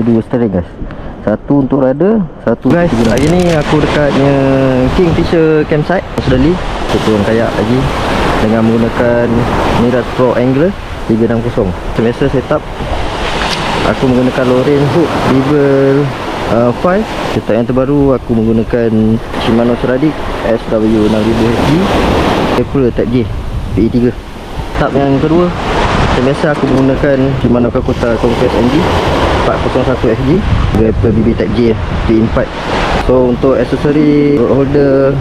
Dua steering guys. Satu untuk rudder, satu guys. Hari ni aku dekatnya Kingfisher Campsite Australia. Aku turun kayak lagi dengan menggunakan Miras Pro Angler 360. Semasa setup aku menggunakan Lorraine hook level 5. Setup yang terbaru aku menggunakan Shimano Ceradic SW6000HG April Type J PE3. Setup yang kedua, semasa aku menggunakan Shimano Kakuta Conquest MG 401FG Rapper BB Type J PE4. So untuk aksesori road holder,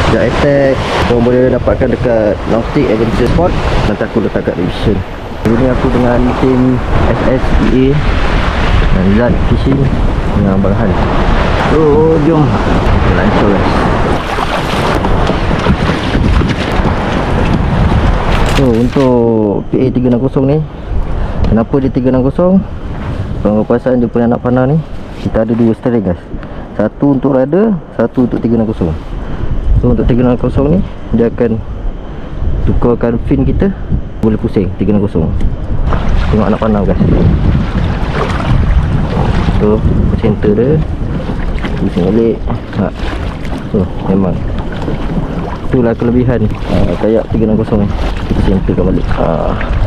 jack attack korang boleh dapatkan dekat Nautic Adventure Sport. Nanti aku letak kat description. Hari ni aku dengan tim SSEA dan Zat Fishing dengan Abang Han. So jom lancur guys. So untuk PA360 ni, kenapa dia 360? Kalau perasan dia punya anak panah ni, kita ada dua steering guys. Satu untuk rudder, satu untuk 360. So untuk 360 ni dia akan tukarkan fin kita, boleh pusing 360. Tengok anak panah guys. So center dia pusing balik. So memang itulah kelebihan kayak 360 ni. Kita centerkan balik.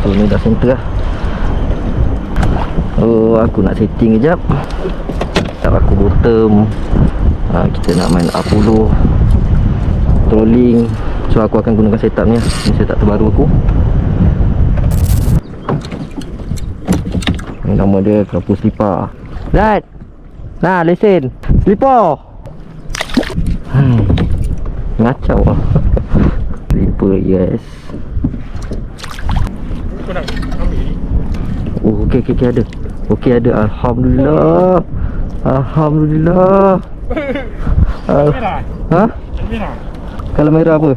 So ni dah center lah. Oh, aku nak setting kejap. Tak aku bottom. Kita nak main up10 trolling. So aku akan gunakan setup ni. Ini setup terbaru aku. Ini nama dia Kapus Slipper. Zat, nah lesen Slipper. Ngacau lah. Slipper guys. Kau nak ambil ni? Oh okey ada. Okey ada. Alhamdulillah. Alhamdulillah. Merah? Ha? Merah? Kalau merah apa?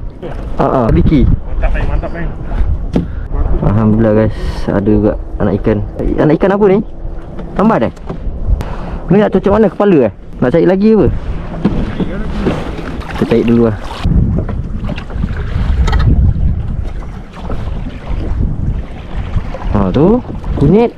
Biki. Mantap kan? Alhamdulillah guys, ada juga anak ikan. Anak ikan apa ni? Tambat eh? Ni nak cocok mana? Kepala eh? Nak cari lagi apa? Kita cari dulu lah. Tu kunyit.